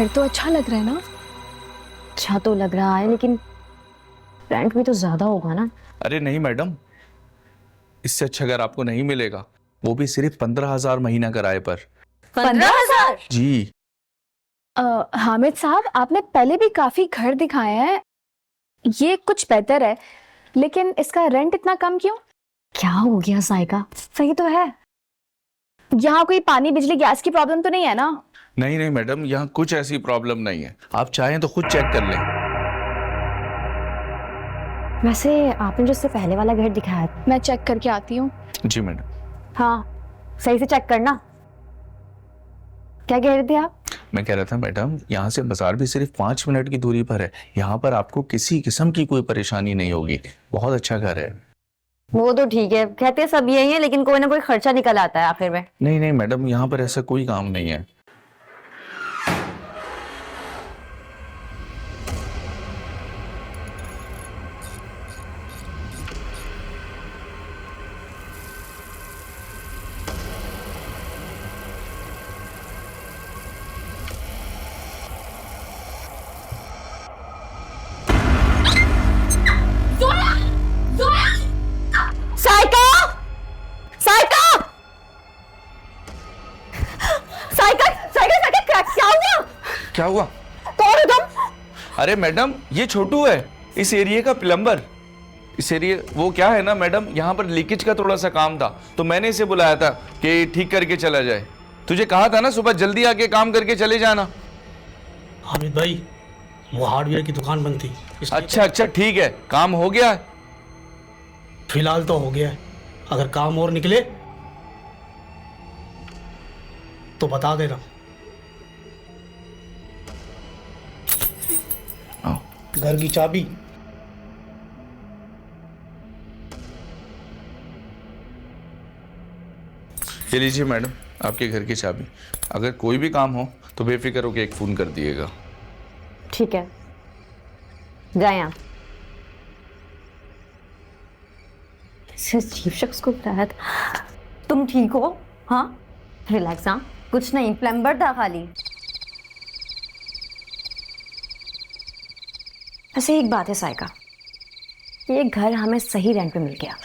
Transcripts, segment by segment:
घर तो अच्छा लग रहा है ना? अच्छा तो लग रहा है, लेकिन रेंट भी तो ज्यादा होगा ना। अरे नहीं मैडम, इससे अच्छा घर आपको नहीं मिलेगा, वो भी सिर्फ 15,000 महीना किराए पर। 15,000? जी। हामिद साहब, आपने पहले भी काफी घर दिखाए हैं, ये कुछ बेहतर है, लेकिन इसका रेंट इतना कम क्यों? क्या हो गया साइका, सही तो है। यहाँ कोई पानी बिजली गैस की प्रॉब्लम तो नहीं है ना? नहीं नहीं मैडम, यहाँ कुछ ऐसी प्रॉब्लम नहीं है, आप चाहें तो खुद चेक कर लें। वैसे आपने जो इससे पहले वाला घर दिखाया था। मैं चेक करके आती हूँ। जी मैडम। हाँ, सही से चेक करना। क्या कह रहे थे आप? मैं कह रहा था मैडम, यहाँ से बाजार भी सिर्फ 5 मिनट की दूरी पर है, यहाँ पर आपको किसी किस्म की कोई परेशानी नहीं होगी, बहुत अच्छा घर है। वो तो ठीक है, कहते सब यही है, लेकिन कोई ना कोई खर्चा निकल आता है आखिर में। नहीं नहीं मैडम, यहाँ पर ऐसा कोई काम नहीं है। साइका! साइका! साइका! साइका! साइका! क्या हुआ? क्या हुआ? कौन हो तुम? अरे मैडम, ये छोटू है, इस एरिया का प्लम्बर। इस एरिया वो क्या है ना मैडम, यहाँ पर लीकेज का थोड़ा सा काम था, तो मैंने इसे बुलाया था कि ठीक करके चला जाए। तुझे कहा था ना सुबह जल्दी आके काम करके चले जाना। हामिद भाई, वो हार्डवेयर की दुकान बंद थी। अच्छा अच्छा ठीक है, काम हो गया है? फिलहाल तो हो गया है, अगर काम और निकले तो बता देना। आओ। घर की चाबी। ये लीजिए मैडम, आपके घर की चाबी। अगर कोई भी काम हो तो बेफिक्र होकर एक फ़ोन कर दिएगा। ठीक है, जाए आप। चीफ शख्स को बुलाया था। तुम ठीक हो? हाँ, रिलैक्स। हाँ, कुछ नहीं, प्लम्बर था खाली। वैसे एक बात है साइका, ये घर हमें सही रेंट पे मिल गया।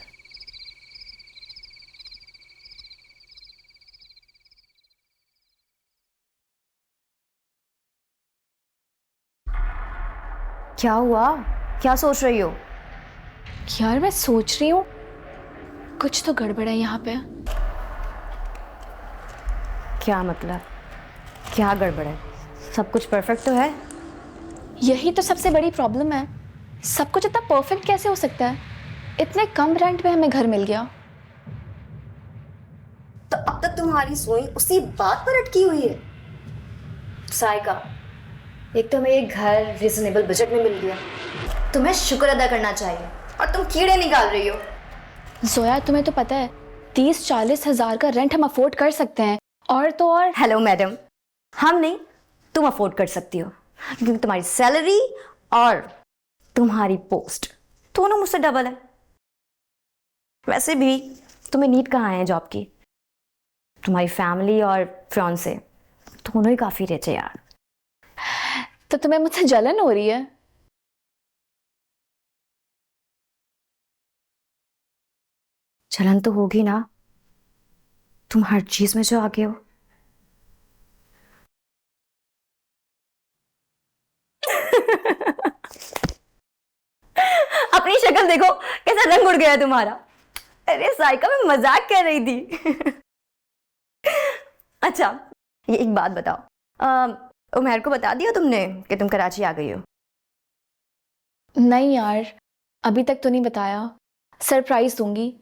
क्या हुआ? क्या सोच रही हो? यार मैं सोच रही हूँ कुछ तो गड़बड़ है यहाँ पे। क्या मतलब? क्या गड़बड़ है? सब कुछ परफेक्ट तो है। यही तो सबसे बड़ी प्रॉब्लम है, सब कुछ इतना परफेक्ट कैसे हो सकता है? इतने कम रेंट पे हमें घर मिल गया। तो अब तक तुम्हारी सुई उसी बात पर अटकी हुई है। साइका, एक तो हमें ये घर रिजनेबल बजट में मिल गया, तुम्हें शुक्र अदा करना चाहिए, और तुम कीड़े निकाल रही हो। जोया, तुम्हें तो पता है 30-40 हज़ार का रेंट हम अफोर्ड कर सकते हैं, और तो और। हेलो मैडम, हम नहीं, तुम अफोर्ड कर सकती हो, क्योंकि तुम्हारी सैलरी और तुम्हारी पोस्ट दोनों मुझसे डबल है। वैसे भी तुम्हें नीड कहाँ है जॉब की? तुम्हारी फैमिली और फियांसे दोनों ही काफी रिच है यार। तो तुम्हें मुझसे जलन हो रही है? जलन तो होगी ना, तुम हर चीज में जो आगे हो। अपनी शक्ल देखो, कैसा रंग उड़ गया है तुम्हारा। अरे साइका, मैं मजाक कर रही थी। अच्छा, ये एक बात बताओ, उमैर को बता दिया तुमने कि तुम कराची आ गई हो? नहीं यार, अभी तक तो नहीं बताया, सरप्राइज दूंगी,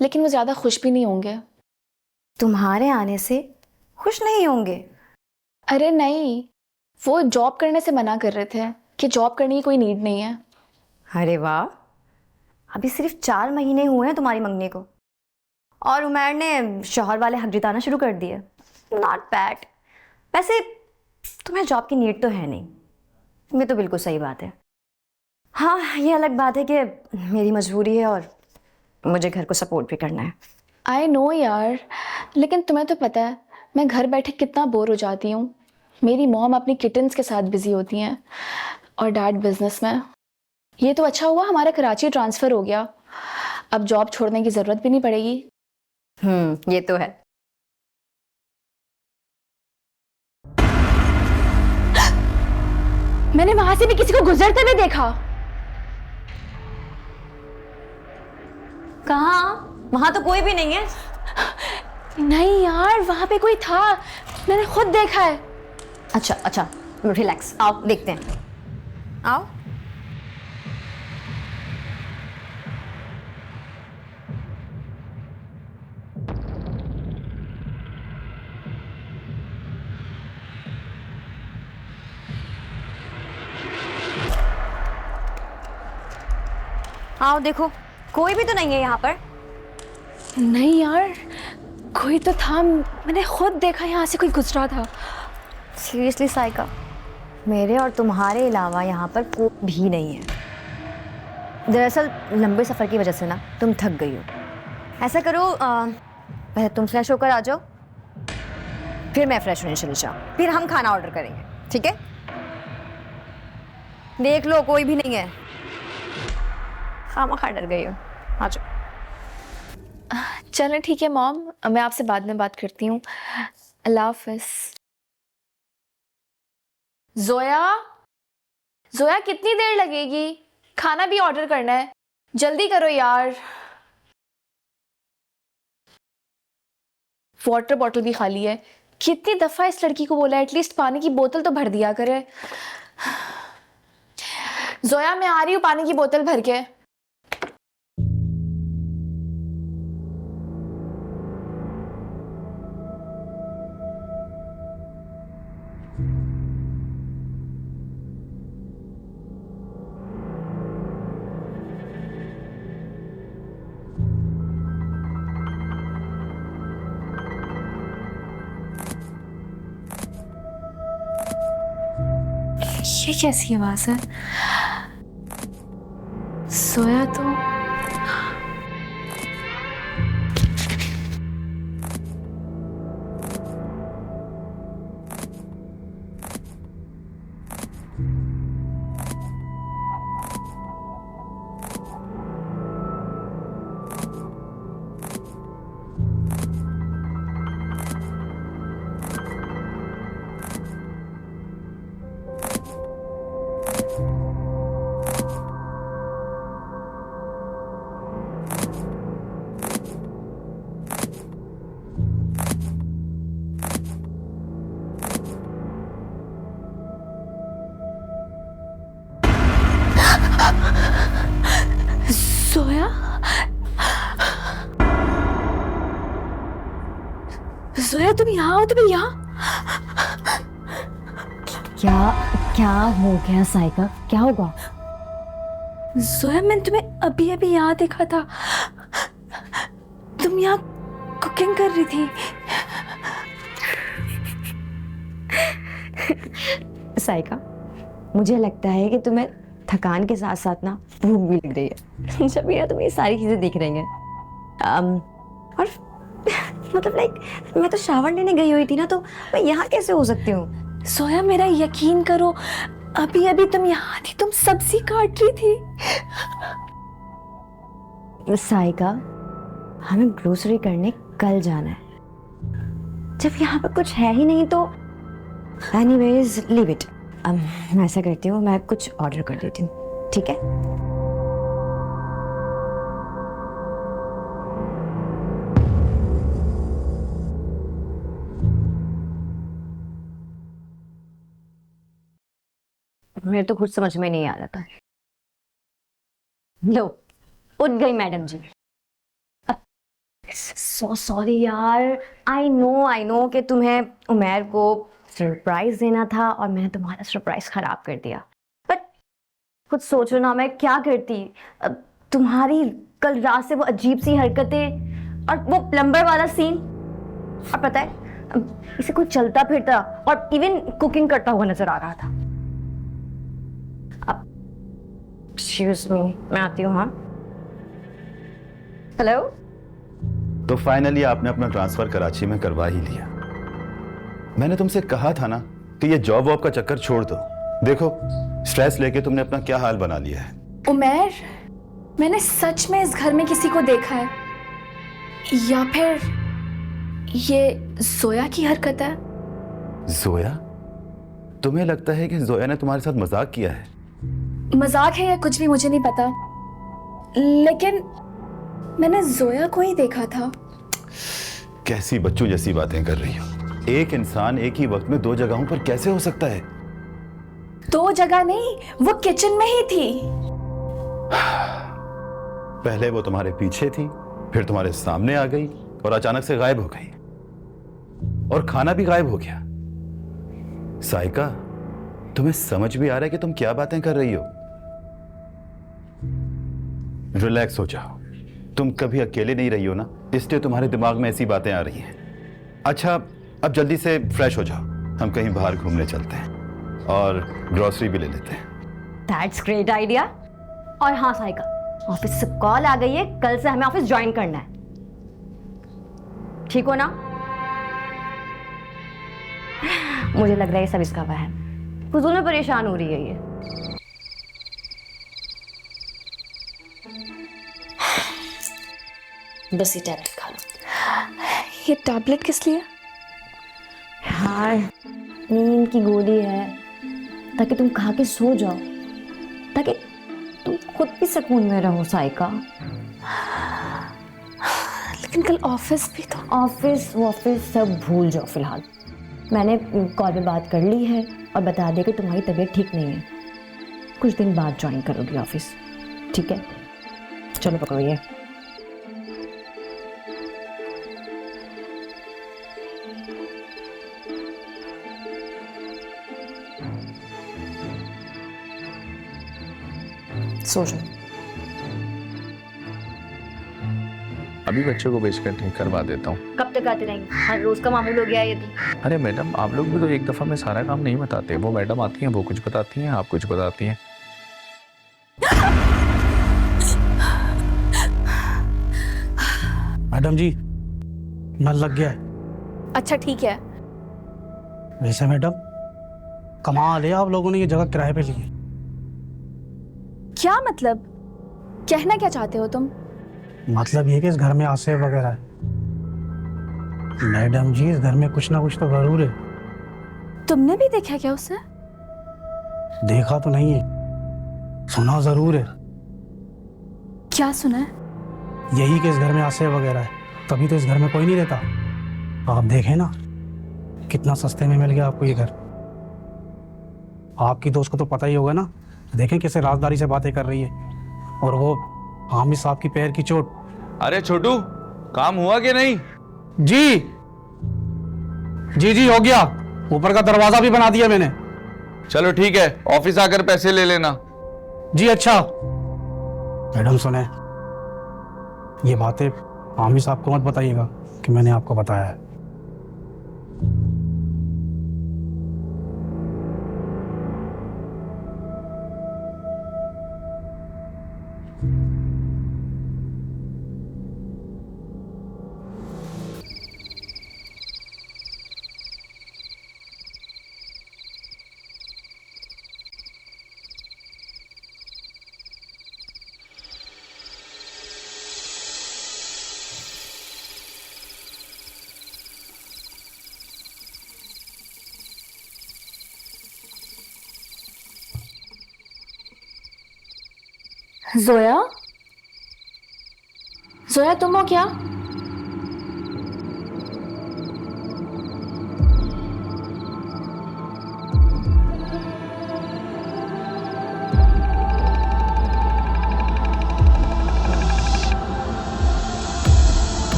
लेकिन वो ज़्यादा खुश भी नहीं होंगे। तुम्हारे आने से खुश नहीं होंगे? अरे नहीं, वो जॉब करने से मना कर रहे थे कि जॉब करने की कोई नीड नहीं है। अरे वाह, अभी सिर्फ 4 महीने हुए हैं तुम्हारी मंगने को, और उमैर ने शौहर वाले हक जताना शुरू कर दिए। Not bad. वैसे तुम्हें जॉब की नीड तो है नहीं, ये तो बिल्कुल सही बात है। हाँ, ये अलग बात है कि मेरी मजबूरी है और मुझे घर को सपोर्ट भी करना है। आई नो यार, लेकिन तुम्हें तो पता है मैं घर बैठे कितना बोर हो जाती हूँ। मेरी मॉम अपनी किटन्स के साथ बिजी होती हैं और डैड बिजनेस में। ये तो अच्छा हुआ हमारा कराची ट्रांसफर हो गया, अब जॉब छोड़ने की जरूरत भी नहीं पड़ेगी। ये तो है। मैंने वहां से भी किसी को गुजरते हुए देखा। कहाँ? वहां तो कोई भी नहीं है। नहीं यार, वहां पे कोई था, मैंने खुद देखा है। अच्छा अच्छा, रिलैक्स, आओ देखते हैं, आओ। आओ देखो, कोई भी तो नहीं है यहाँ पर। नहीं यार, कोई तो था, मैंने खुद देखा यहाँ से कोई गुजरा था। सीरियसली साइका, मेरे और तुम्हारे अलावा यहाँ पर कोई भी नहीं है। दरअसल लंबे सफ़र की वजह से ना तुम थक गई हो। ऐसा करो, पहले तुम फ्रेश होकर आ जाओ, फिर मैं फ्रेश होने चली जाऊँ, फिर हम खाना ऑर्डर करेंगे, ठीक है? देख लो, कोई भी नहीं है। खामा खा डर गई हो, आ जाओ। चलें ठीक है मॉम, मैं आपसे बाद में बात करती हूँ। अल्लाह हाफिज। जोया, जोया कितनी देर लगेगी? खाना भी ऑर्डर करना है, जल्दी करो यार। वाटर बॉटल भी खाली है। कितनी दफा इस लड़की को बोला एटलीस्ट पानी की बोतल तो भर दिया करे। जोया मैं आ रही हूँ पानी की बोतल भर के। ये कैसी आवाज है? सोया तो सोया, सोया तुम यहाँ हो? तुम यहाँ? क्या क्या हो गया साइका? क्या होगा? सोया मैंने तुम्हें अभी अभी यहाँ देखा था, तुम यहाँ कुकिंग कर रही थी। साइका, मुझे लगता है कि तुम्हें थकान के साथ साथ ना भूख भी लग रही है जब ये तुम ये सारी चीजें देख रही हैं। और मतलब लाइक मैं तो शावर लेने गई हुई थी ना, तो मैं यहाँ कैसे हो सकती हूँ? सोया मेरा यकीन करो, अभी अभी तुम यहाँ थी, तुम सब्जी काट रही थी। साइका, हमें ग्रोसरी करने कल जाना है। जब यहाँ पर कुछ है ही नहीं तो एनीवेज लीव इट। मैं ऐसा करती हूँ, मैं कुछ ऑर्डर कर देती हूँ, ठीक है? मेरे तो खुद समझ में नहीं आ रहा था। लो, उठ गई मैडम जी। सो सॉरी यार, आई नो कि तुम्हें उमैर को सरप्राइज देना था और मैंने तुम्हारा सरप्राइज खराब कर दिया। बट खुद सोचो ना, मैं क्या करती। तुम्हारी कल रात से वो अजीब सी हरकतें और वो प्लम्बर वाला सीन, और पता है इसे कोई चलता फिरता और इवन कुकिंग करता हुआ नजर आ रहा था। अब एक्सक्यूज मी, मैं आती हूँ। हाँ, हेलो। तो फाइनली आपने अपना ट्रांसफर कराची में करवा ही लिया। मैंने तुमसे कहा था ना तो ये जॉब वॉब का चक्कर छोड़ दो। देखो स्ट्रेस लेके तुमने अपना क्या हाल बना लिया है। उमर, मैंने सच में इस घर में किसी को देखा है या फिर ये जोया की हरकत है? जोया? तुम्हें लगता है कि जोया ने तुम्हारे साथ मजाक किया है? मजाक है या कुछ भी मुझे नहीं पता, लेकिन मैंने जोया को ही देखा था। कैसी बच्चों जैसी बातें कर रही हो। एक इंसान एक ही वक्त में दो जगहों पर कैसे हो सकता है? दो जगह नहीं, वो किचन में ही थी। पहले वो तुम्हारे पीछे थी, फिर तुम्हारे सामने आ गई और अचानक से गायब हो गई, और खाना भी गायब हो गया। साइका, तुम्हें समझ भी आ रहा है कि तुम क्या बातें कर रही हो? रिलैक्स हो जाओ। तुम कभी अकेले नहीं रही हो ना, इसलिए तुम्हारे दिमाग में ऐसी बातें आ रही हैं। अच्छा, अब जल्दी से फ्रेश हो जाओ, हम कहीं बाहर घूमने चलते हैं और ग्रोसरी भी ले लेते हैं। That's great idea. और हाँ साइका, ऑफिस से कॉल आ गई है, कल से हमें ऑफिस ज्वाइन करना है, ठीक हो ना? मुझे लग रहा है ये सब इसका वहम, फुजूल में परेशान हो रही है ये। बस ये टैबलेट खा लो। ये टैबलेट किस लिए? यार नींद की गोली है, ताकि तुम खा के सो जाओ, ताकि तुम खुद भी सुकून में रहो साइका। लेकिन कल ऑफिस भी तो। ऑफिस सब भूल जाओ फिलहाल। मैंने कॉल पे बात कर ली है और बता दिया कि तुम्हारी तबीयत ठीक नहीं है, कुछ दिन बाद ज्वाइन करोगी ऑफिस, ठीक है? चलो पकड़ो ये। सो जाओ। अभी बच्चे को बेचकर ठीक करवा देता हूँ। कब तक आते रहेंगे? हर रोज का मामूल हो गया ये तो। अरे मैडम, आप लोग भी तो एक दफा में सारा काम नहीं बताते। वो मैडम आती हैं, वो कुछ बताती हैं, आप कुछ बताती हैं। मैडम जी, नल लग गया है। अच्छा ठीक है। वैसे मैडम, कमाल है, आप लोगों ने ये जगह किराए पे ली है। क्या मतलब? कहना क्या चाहते हो तुम? मतलब ये कि इस घर में आसे वगैरह है। मैडम जी, इस घर में कुछ ना कुछ तो जरूर है। तुमने भी देखा क्या उसे? देखा तो नहीं है, सुना जरूर है। क्या सुना है? यही कि इस घर में आसे वगैरह है, तभी तो इस घर में कोई नहीं रहता। आप देखें ना, कितना सस्ते में मिल गया आपको ये घर। आपकी दोस्त को तो पता ही होगा ना, देखें कैसे राजदारी से बातें कर रही है। और वो हामिद साहब की पैर की चोट। अरे छोटू, काम हुआ कि नहीं? जी जी जी, हो गया। ऊपर का दरवाजा भी बना दिया मैंने। चलो ठीक है, ऑफिस आकर पैसे ले लेना। जी अच्छा। मैडम सुने, ये बातें हामिद साहब को मत बताइएगा कि मैंने आपको बताया है। जोया? जोया तुम हो क्या?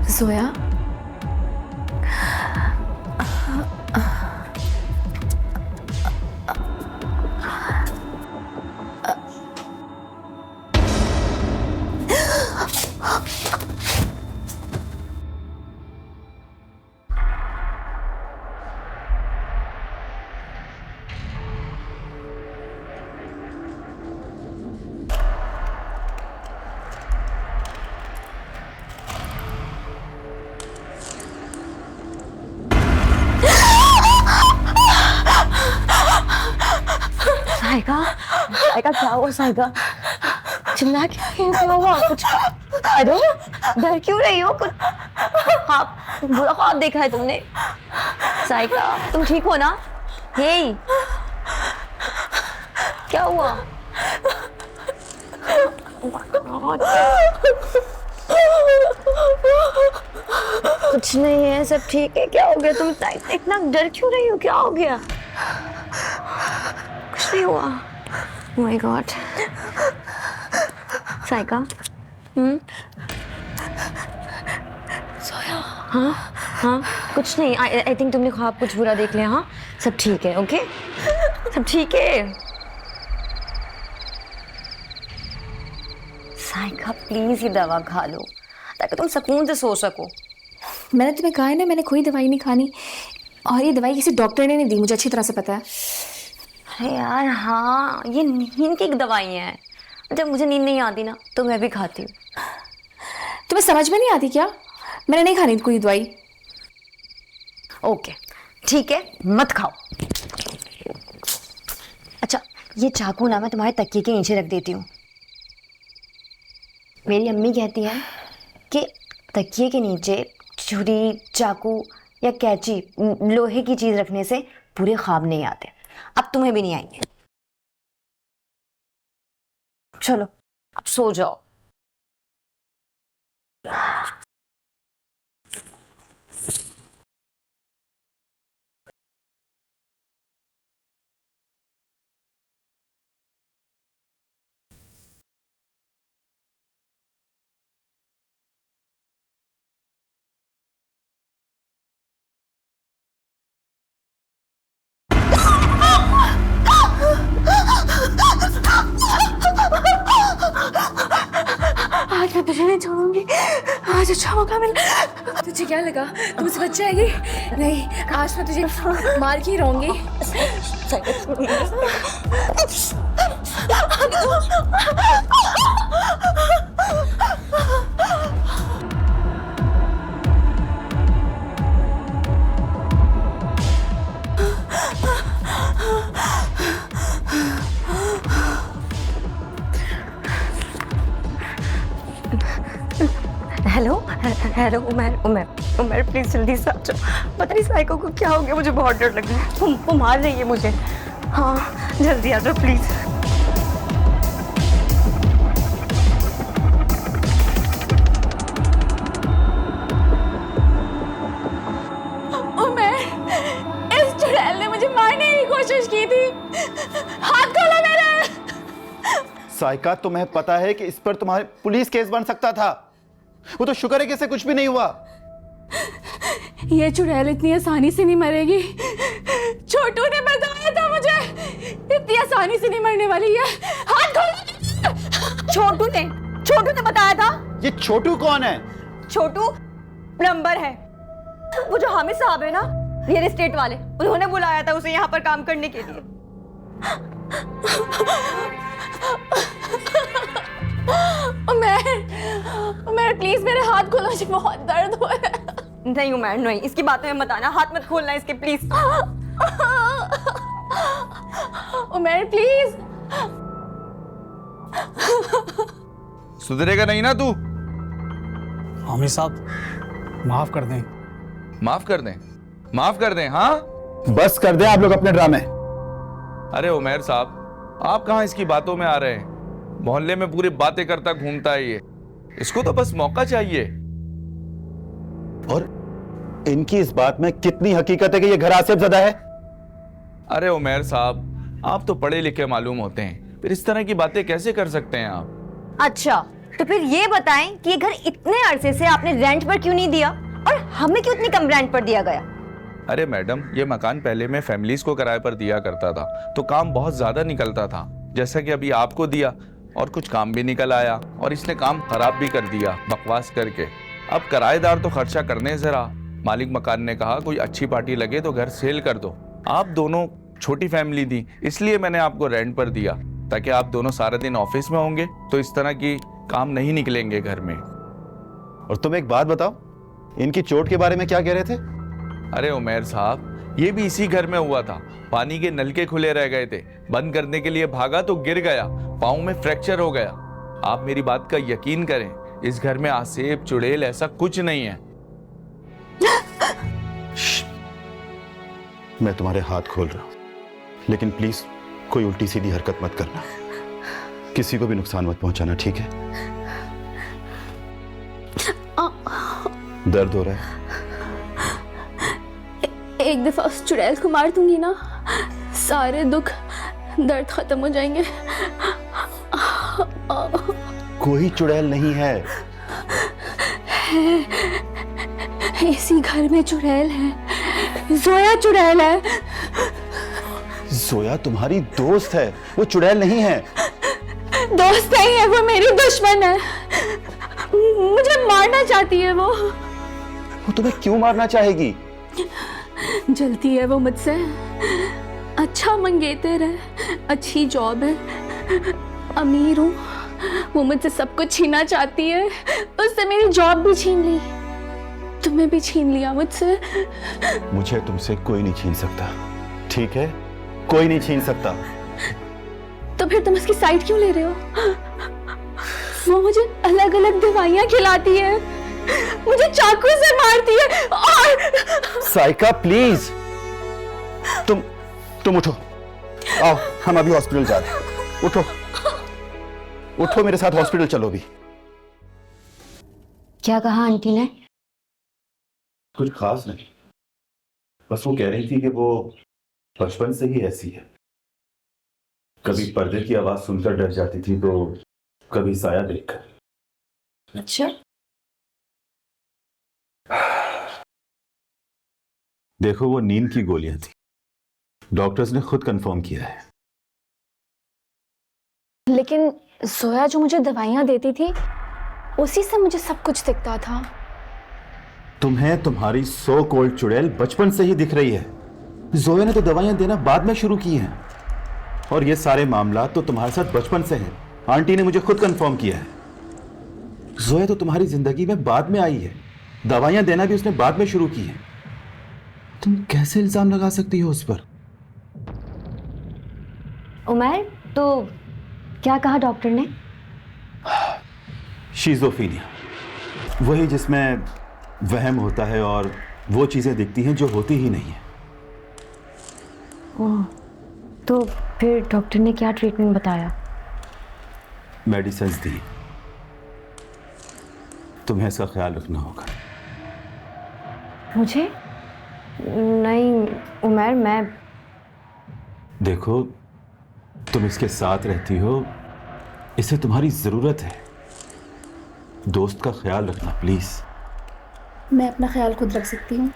जोया? साइका, साइका क्या हुआ साइका? चिल्ला क्यों हुआ? कुछ अरे डर क्यों रही हो? कुछ बुरा ख्वाब देखा है तुमने? साइका तुम ठीक हो ना? हे क्या हुआ? कुछ नहीं है, सब ठीक है। क्या हो गया? तुम इतना डर क्यों रही हो? क्या हो गया? कुछ नहीं हुआ। Oh my God. साइका सोया? हाँ हाँ कुछ नहीं। आई थिंक तुमने ख्वाब कुछ बुरा देख लिया। हाँ सब ठीक है। ओके सब ठीक है। साइका प्लीज ये दवा खा लो ताकि तुम सुकून से सो सको। मैंने तुम्हें कहा है ना, मैंने कोई दवाई नहीं खानी, और ये दवाई किसी डॉक्टर ने नहीं दी, मुझे अच्छी तरह से पता है। अरे यार हाँ, ये नींद की दवाई है। जब मुझे नींद नहीं आती ना तो मैं भी खाती हूँ। तुम्हें समझ में नहीं आती क्या? मैंने नहीं खानी कोई दवाई। ओके ठीक है, मत खाओ। अच्छा ये चाकू ना मैं तुम्हारे तकिए के नीचे रख देती हूँ। मेरी अम्मी कहती है कि तकिए के नीचे छुरी, चाकू या कैंची, लोहे की चीज रखने से पूरे ख्वाब नहीं आते। अब तुम्हें भी नहीं आएंगे। चलो अब सो जाओ। आज मैं तुझे नहीं छोड़ूंगी। आज अच्छा मौका मिला। तुझे क्या लगा तुम मुझसे बच जाएगी? नहीं, आज मैं तुझे मार के ही रहूंगी। हेलो हेलो उमर प्लीज जल्दी से आ जाओ। पता नहीं साइको को क्या हो गया, मुझे बहुत डर लग रहा है। वो मार रही है मुझे। हाँ जल्दी आ जाओ प्लीज। उमर, इस चुड़ैल ने मुझे मारने की कोशिश की थी। हाथ खोलो मेरे। साइका तुम्हें पता है कि इस पर तुम्हारे पुलिस केस बन सकता था। वो तो शुक्र है कि इसे कुछ भी नहीं हुआ। ये चुड़ैल इतनी आसानी से नहीं मरेगी। छोटू ने बताया था मुझे, इतनी आसानी से नहीं मरने वाली है। हाथ खोलो। छोटू ने बताया था। ये छोटू कौन है? छोटू प्लम्बर है, वो जो हामिद साहब है ना, रियल एस्टेट वाले, उन्होंने बुलाया था उसे यहाँ पर काम करने के लिए। उमर प्लीज मेरे हाथ खोलो, मुझे बहुत दर्द हो रहा है। नहीं उमर नहीं, इसकी बातें में मत आना। हाथ मत खोलना इसके प्लीज। उमर प्लीज। सुधरेगा नहीं ना तू? आमिर साहब माफ कर दें। माफ कर दें? माफ कर दें? हाँ बस कर दे आप लोग अपने ड्रामे। अरे उमर साहब, आप कहाँ इसकी बातों में आ रहे हैं? मोहल्ले में पूरी बातें करता घूमता है ये। इसको तो बस मौका चाहिए। और इनकी इस बात में कितनी हकीकत है कि ये घर आसिफ ज़दा है? अरे उमर साहब, आप तो पढ़े लिखे मालूम होते हैं, फिर इस तरह की बातें कैसे कर सकते हैं आप? अच्छा तो फिर ये बताएं कि ये घर इतने अरसे से आपने रेंट पर क्यों नहीं दिया, और हमें क्यों इतनी कम रेंट पर दिया गया? अरे मैडम, ये मकान पहले मैं फैमिलीज को किराए पर दिया करता था, तो काम बहुत ज्यादा निकलता था। जैसा कि अभी आपको दिया, और कुछ काम भी निकल आया, और इसने काम खराब भी कर दिया बकवास करके। अब किराएदार तो खर्चा करने से रहा। मालिक मकान ने कहा कोई अच्छी पार्टी लगे तो घर सेल कर दो। आप दोनों छोटी फैमिली थी, इसलिए मैंने आपको रेंट पर दिया, ताकि आप दोनों सारा दिन ऑफिस में होंगे तो इस तरह की काम नहीं निकलेंगे घर में। और तुम एक बात बताओ, इनकी चोट के बारे में क्या कह रहे थे? अरे उमर साहब, ये भी इसी घर में हुआ था। पानी के नलके खुले रह गए थे, बंद करने के लिए भागा तो गिर गया, पाँव में फ्रैक्चर हो गया। आप मेरी बात का यकीन करें, इस घर में आसेब चुड़ैल ऐसा कुछ नहीं है। मैं तुम्हारे हाथ खोल रहा हूं, लेकिन प्लीज कोई उल्टी सीधी हरकत मत करना, किसी को भी नुकसान मत पहुंचाना, ठीक है? दर्द हो रहा है? एक दफा उस चुड़ैल को मार दूंगी ना, सारे दुख दर्द खत्म हो जाएंगे। कोई चुड़ैल नहीं है। इसी घर में चुड़ैल है, जोया चुड़ैल है। जोया तुम्हारी दोस्त है, वो चुड़ैल नहीं है। दोस्त नहीं है, वो मेरी दुश्मन है। मुझे मारना चाहती है वो। तुम्हें क्यों मारना चाहेगी? जलती है वो मुझसे। अच्छा मंगेतर है, अच्छी जॉब है, अमीर हूँ। वो मुझसे सब कुछ छीनना चाहती है। उससे मेरी जॉब भी छीन ली, तुम्हें भी छीन लिया मुझसे। मुझे तुमसे कोई नहीं छीन सकता, ठीक है? कोई नहीं छीन सकता। तो फिर तुम उसकी साइड क्यों ले रहे हो? वो मुझे अलग अलग दवाइयां खिलाती है, मुझे चाकू से मारती है और साइका प्लीज, तुम उठो, आओ हम अभी हॉस्पिटल जा रहे हैं। उठो उठो, मेरे साथ हॉस्पिटल चलो भी। क्या कहा आंटी ने? कुछ खास नहीं, बस वो कह रही थी कि वो बचपन से ही ऐसी है। कभी पर्दे की आवाज सुनकर डर जाती थी, तो कभी साया देखकर। अच्छा। देखो, वो नींद की गोलियां थी, डॉक्टर्स ने खुद कंफर्म किया है। लेकिन जोया जो मुझे दवाइयां देती थी, उसी से मुझे सब कुछ दिखता था। तुम्हें तुम्हारी सो कॉल्ड चुड़ैल बचपन से ही दिख रही है। जोया ने तो दवाइयां देना बाद में शुरू की हैं, और ये सारे मामला तो तुम्हारे साथ बचपन से हैं। आंटी ने मुझे खुद कंफर्म किया है। जोया तो तुम्हारी जिंदगी में बाद में आई है, दवाइयां देना भी उसने बाद में शुरू की है। तुम कैसे इल्जाम लगा सकती हो उस पर? उमर, तो क्या कहा डॉक्टर ने? शिज़ोफ्रेनिया, वही जिसमें वहम होता है और वो चीजें दिखती हैं जो होती ही नहीं है। ओह, तो फिर डॉक्टर ने क्या ट्रीटमेंट बताया? मेडिसिन दी, तुम्हें इसका ख्याल रखना होगा। मुझे? नहीं उमर, मैं देखो, तुम इसके साथ रहती हो, इसे तुम्हारी जरूरत है। दोस्त का ख्याल रखना प्लीज। मैं अपना ख्याल खुद रख सकती हूँ।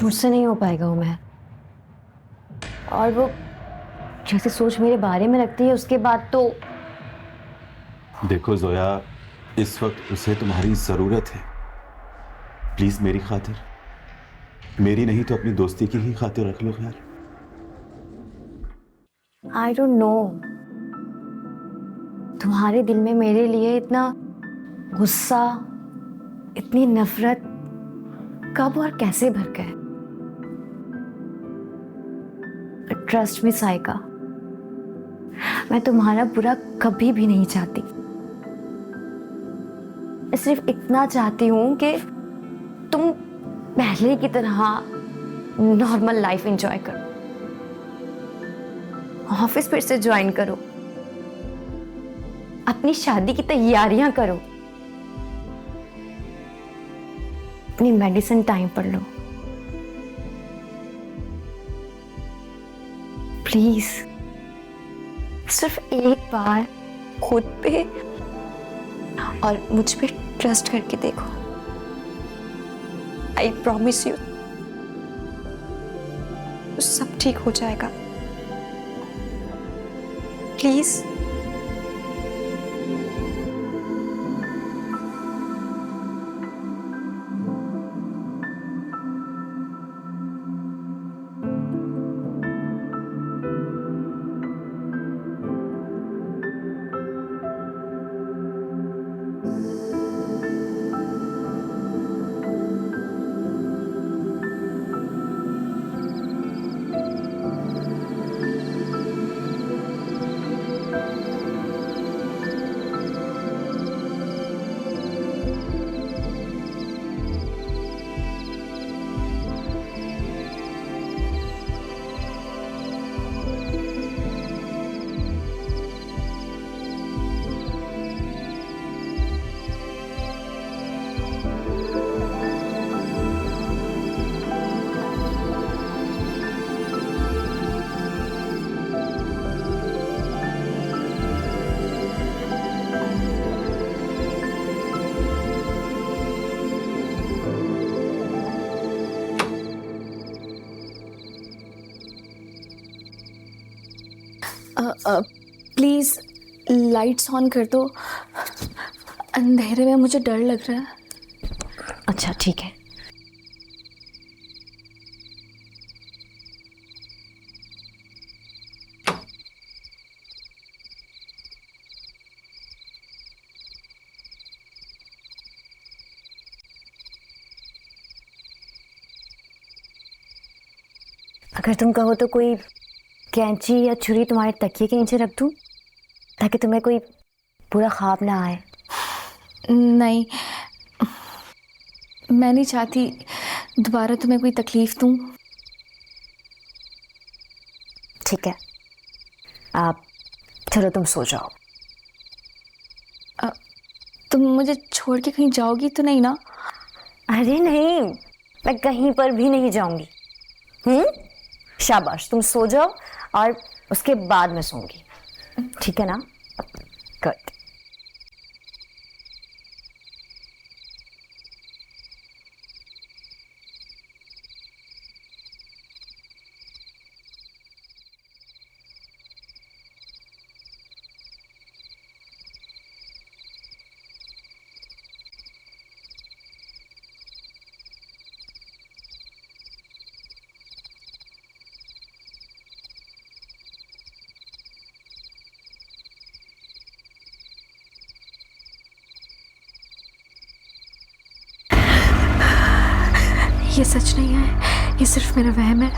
मुझसे नहीं हो पाएगा उमर। और वो जैसे सोच मेरे बारे में रखती है, उसके बाद तो देखो जोया, इस वक्त उसे तुम्हारी जरूरत है। प्लीज मेरी खातिर, मेरी नहीं तो अपनी दोस्ती की ही खातिर रख लो ख्याल। आई डोंट नो, तुम्हारे दिल में मेरे लिए इतना गुस्सा, इतनी नफरत कब और कैसे भर गए? ट्रस्ट मी साइका, मैं तुम्हारा बुरा कभी भी नहीं चाहती। मैं सिर्फ इतना चाहती हूं कि तुम पहले की तरह नॉर्मल लाइफ एंजॉय करो, ऑफिस फिर से ज्वाइन करो, अपनी शादी की तैयारियां करो, अपनी मेडिसिन टाइम पर लो। प्लीज सिर्फ एक बार खुद पे और मुझ पे ट्रस्ट करके देखो। आई प्रॉमिस यू, सब ठीक हो जाएगा। प्लीज। प्लीज़ लाइट्स ऑन कर दो, अंधेरे में मुझे डर लग रहा है। अच्छा ठीक है। अगर तुम कहो तो कोई कैंची या छुरी तुम्हारे तकिए के नीचे रख दूं, ताकि तुम्हें कोई बुरा ख्वाब ना आए। नहीं, मैं नहीं चाहती दोबारा तुम्हें कोई तकलीफ दूं। ठीक है, आप चलो तुम सो जाओ। तुम मुझे छोड़ के कहीं जाओगी तो नहीं ना? अरे नहीं, मैं कहीं पर भी नहीं जाऊंगी। शाबाश, तुम सो जाओ और उसके बाद मैं सोऊंगी, ठीक है ना? गुड। ये सच नहीं है, ये सिर्फ मेरा वहम है,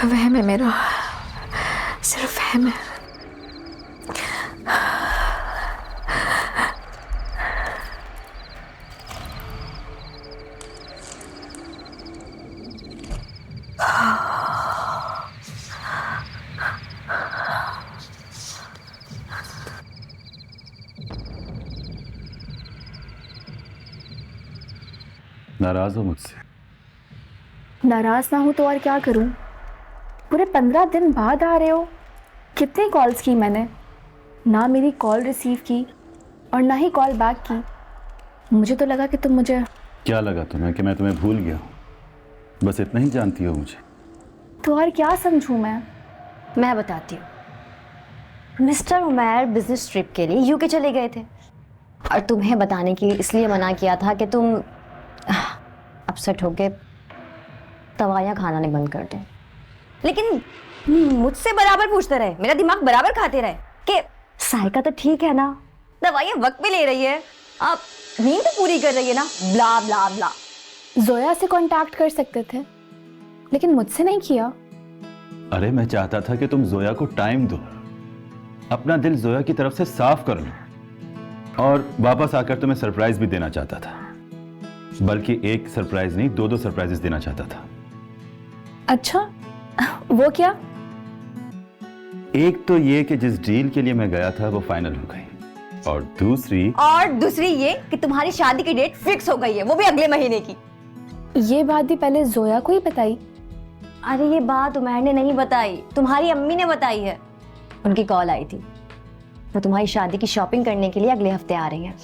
वहम है मेरा, सिर्फ वहम है। नाराज हो मुझसे? नाराज ना हूँ तो और क्या करूँ? पूरे 15 दिन बाद आ रहे हो। कितनी कॉल्स की मैंने, ना मेरी कॉल रिसीव की और ना ही कॉल बैक की। मुझे तो लगा कि तुम मुझे... क्या लगा तुम्हें कि मैं तुम्हें भूल गया हूँ? बस इतना ही जानती हो मुझे? तो और क्या समझूं मैं बताती हूँ। मिस्टर उमैर बिजनेस ट्रिप के लिए यूके चले गए थे और तुम्हें बताने के लिए इसलिए मना किया था कि तुम अपसेट होके दवाइयाँ खाना नहीं बंद कर दें। लेकिन मुझसे बराबर पूछते रहे, मेरा दिमाग बराबर खाते रहे कि साइका तो ठीक है ना, दवाइयाँ वक्त पे ले रही है, आप नींद तो पूरी कर रही है ना, ब्ला ब्ला ब्ला। जोया से कांटेक्ट कर सकते थे, लेकिन मुझसे नहीं किया। अरे मैं चाहता था कि तुम जोया को टाइम दो, अपना दिल जोया की तरफ से साफ कर लो और वापस आकर तुम्हें सरप्राइज भी देना चाहता था। बल्कि एक सरप्राइज नहीं, दो सरप्राइजेस देना चाहता था। अच्छा, वो क्या? एक तो ये कि जिस डील के लिए मैं गया था वो फाइनल हो गई, और दूसरी ये कि तुम्हारी शादी की डेट फिक्स हो गई है, वो भी अगले महीने की। ये बात भी पहले जोया को ही बताई? अरे ये बात उमैर ने नहीं बताई, तुम्हारी अम्मी ने बताई है। उनकी कॉल आई थी, वो तुम्हारी शादी की शॉपिंग करने के लिए अगले हफ्ते आ रही है।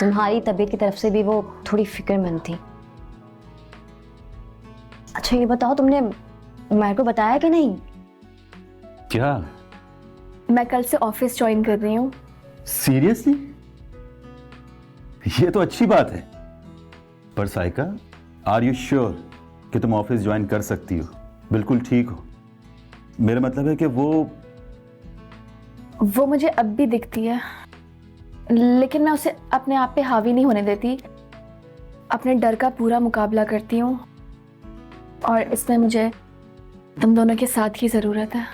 तुम्हारी तबीयत की तरफ से भी वो थोड़ी फिक्रमंद थी। अच्छा ये बताओ, तुमने उमैर को बताया कि नहीं? क्या? मैं कल से ऑफिस ज्वाइन कर रही हूँ। सीरियसली? ये तो अच्छी बात है, पर साइका, आर यू श्योर कि तुम ऑफिस ज्वाइन कर सकती हो? बिल्कुल ठीक हो? मेरा मतलब है कि वो मुझे अब भी दिखती है, लेकिन मैं उसे अपने आप पे हावी नहीं होने देती। अपने डर का पूरा मुकाबला करती हूँ और इसमें मुझे तुम दोनों के साथ की जरूरत है।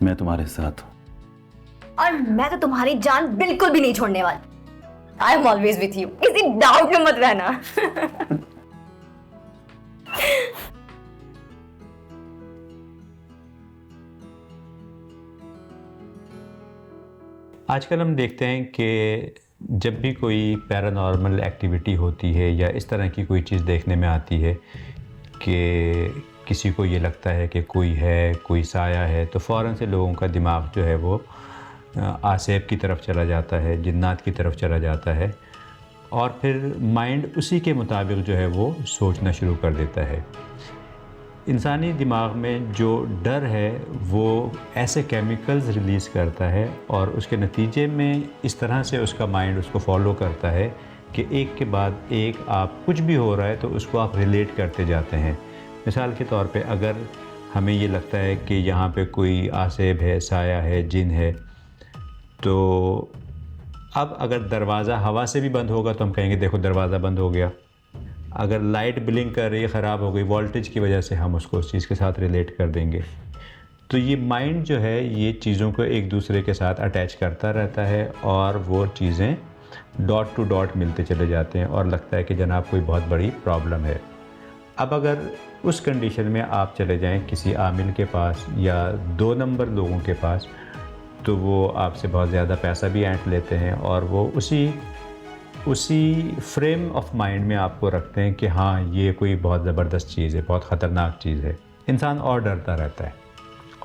मैं तुम्हारे साथ हूँ। और मैं तो तुम्हारी जान बिल्कुल भी नहीं छोड़ने वाली। I am always with you, किसी डाउट में मत रहना। आजकल हम देखते हैं कि जब भी कोई पैरानॉर्मल एक्टिविटी होती है या इस तरह की कोई चीज़ देखने में आती है कि किसी को ये लगता है कि कोई है, कोई साया है, तो फ़ौरन से लोगों का दिमाग जो है वो आसेब की तरफ चला जाता है, जिन्नात की तरफ चला जाता है और फिर माइंड उसी के मुताबिक जो है वो सोचना शुरू कर देता है। इंसानी दिमाग में जो डर है वो ऐसे केमिकल्स रिलीज़ करता है और उसके नतीजे में इस तरह से उसका माइंड उसको फॉलो करता है कि एक के बाद एक आप कुछ भी हो रहा है तो उसको आप रिलेट करते जाते हैं। मिसाल के तौर पे अगर हमें ये लगता है कि यहाँ पे कोई आसेब है, साया है, जिन है, तो अब अगर दरवाज़ा हवा से भी बंद होगा तो हम कहेंगे देखो दरवाज़ा बंद हो गया। अगर लाइट ब्लिंक कर रही है, ख़राब हो गई वोल्टेज की वजह से, हम उसको उस चीज़ के साथ रिलेट कर देंगे। तो ये माइंड जो है ये चीज़ों को एक दूसरे के साथ अटैच करता रहता है और वो चीज़ें डॉट टू डॉट मिलते चले जाते हैं और लगता है कि जनाब कोई बहुत बड़ी प्रॉब्लम है। अब अगर उस कंडीशन में आप चले जाएं किसी आमिल के पास या 2 नंबर लोगों के पास, तो वो आपसे बहुत ज़्यादा पैसा भी ऐंठ लेते हैं और वो उसी फ्रेम ऑफ माइंड में आपको रखते हैं कि हाँ ये कोई बहुत ज़बरदस्त चीज़ है, बहुत ख़तरनाक चीज़ है। इंसान और डरता रहता है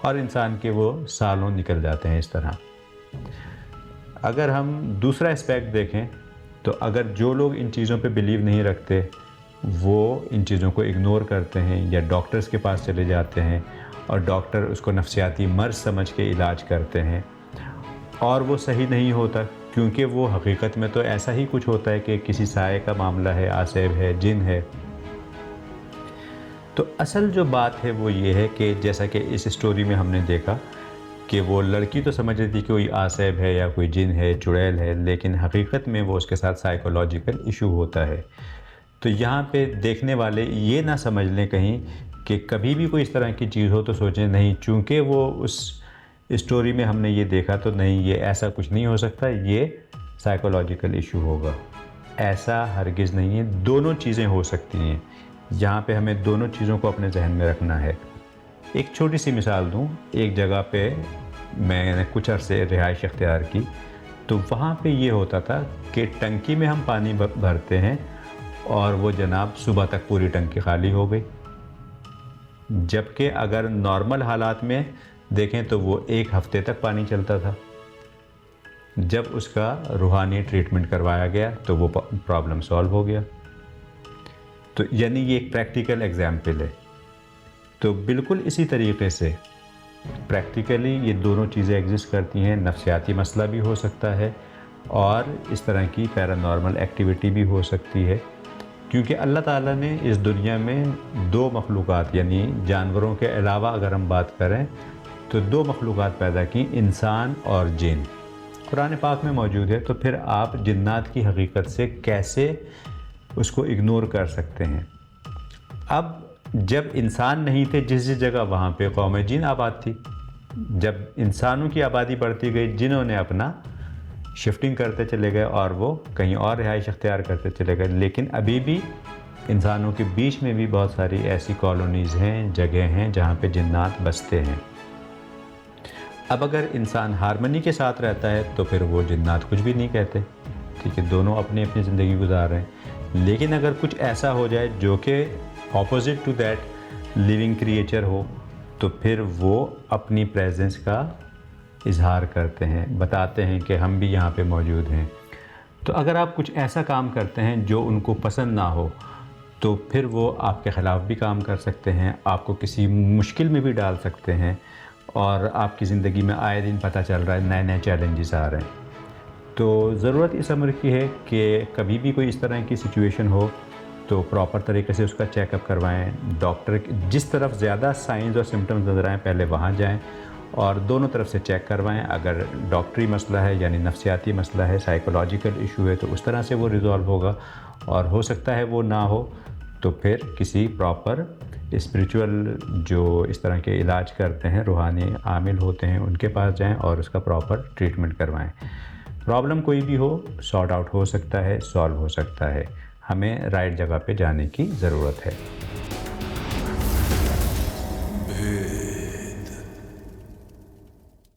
और इंसान के वो सालों निकल जाते हैं इस तरह। अगर हम दूसरा एस्पेक्ट देखें तो अगर जो लोग इन चीज़ों पे बिलीव नहीं रखते वो इन चीज़ों को इग्नोर करते हैं या डॉक्टर्स के पास चले जाते हैं और डॉक्टर उसको नफ्सियाती मर्ज़ समझ के इलाज करते हैं और वो सही नहीं होता, क्योंकि वो हकीकत में तो ऐसा ही कुछ होता है कि किसी साए का मामला है, आसेब है, जिन है। तो असल जो बात है वो ये है कि जैसा कि इस स्टोरी में हमने देखा कि वो लड़की तो समझ रही थी कि कोई आसेब है या कोई जिन है, चुड़ैल है, लेकिन हकीकत में वो उसके साथ साइकोलॉजिकल इशू होता है। तो यहाँ पे देखने वाले ये ना समझ लें कहीं कि कभी भी कोई इस तरह की चीज़ हो तो सोचें नहीं, चूँकि वो उस स्टोरी में हमने ये देखा तो नहीं, ये ऐसा कुछ नहीं हो सकता, ये साइकोलॉजिकल इशू होगा। ऐसा हरगिज़ नहीं है, दोनों चीज़ें हो सकती हैं। यहाँ पे हमें दोनों चीज़ों को अपने जहन में रखना है। एक छोटी सी मिसाल दूँ, एक जगह पे मैंने कुछ अरसे रिहाइश इख्तियार की, तो वहाँ पे ये होता था कि टंकी में हम पानी भरते हैं और वो जनाब सुबह तक पूरी टंकी खाली हो गई, जबकि अगर नॉर्मल हालात में देखें तो वो 1 हफ़्ते तक पानी चलता था। जब उसका रूहानी ट्रीटमेंट करवाया गया तो वो प्रॉब्लम सॉल्व हो गया। तो यानी ये एक प्रैक्टिकल एग्जाम्पल है। तो बिल्कुल इसी तरीके से प्रैक्टिकली ये दोनों चीज़ें एग्जिस्ट करती हैं। नफ्सियाती मसला भी हो सकता है और इस तरह की पैरानॉर्मल एक्टिविटी भी हो सकती है, क्योंकि अल्लाह ताला ने इस दुनिया में 2 मखलूक़ात यानी जानवरों के अलावा अगर हम बात करें तो 2 मखलूक़ात पैदा की, इंसान और जिन। कुरान पाक में मौजूद है, तो फिर आप जिन्नात की हकीकत से कैसे उसको इग्नोर कर सकते हैं। अब जब इंसान नहीं थे जिस जगह, वहाँ पे कौम जिन आबाद थी। जब इंसानों की आबादी बढ़ती गई, जिन्होंने अपना शिफ्टिंग करते चले गए और वो कहीं और रिहाइश अख्तियार करते चले गए। लेकिन अभी भी इंसानों के बीच में भी बहुत सारी ऐसी कॉलोनीज़ हैं, जगह हैं जहाँ पे जिन्नात बसते हैं। अब अगर इंसान हारमनी के साथ रहता है तो फिर वो जिन्नात कुछ भी नहीं कहते, ठीक है, दोनों अपनी अपनी ज़िंदगी गुजार रहे हैं। लेकिन अगर कुछ ऐसा हो जाए जो कि opposite to that living creature हो, तो फिर वो अपनी प्रेजेंस का इजहार करते हैं, बताते हैं कि हम भी यहाँ पे मौजूद हैं। तो अगर आप कुछ ऐसा काम करते हैं जो उनको पसंद ना हो, तो फिर वो आपके ख़िलाफ़ भी काम कर सकते हैं, आपको किसी मुश्किल में भी डाल सकते हैं और आपकी ज़िंदगी में आए दिन पता चल रहा है नए नए चैलेंजेस आ रहे हैं। तो ज़रूरत इस अमर की है कि कभी भी कोई इस तरह की सिचुएशन हो तो प्रॉपर तरीके से उसका चेकअप करवाएं। डॉक्टर जिस तरफ ज़्यादा साइंस और सिम्टम्स नज़र आएँ पहले वहाँ जाएं और दोनों तरफ से चेक करवाएं। अगर डॉक्टरी मसला है यानी नफ्सियाती मसला है, साइकोलॉजिकल इशू है, तो उस तरह से वो रिज़ॉल्व होगा। और हो सकता है वो ना हो तो फिर किसी प्रॉपर स्पिरिचुअल जो इस तरह के इलाज करते हैं, रूहानी आमिल होते हैं, उनके पास जाएं और उसका प्रॉपर ट्रीटमेंट करवाएं। प्रॉब्लम कोई भी हो, सॉर्ट आउट हो सकता है, सॉल्व हो सकता है। हमें राइट जगह पे जाने की ज़रूरत है।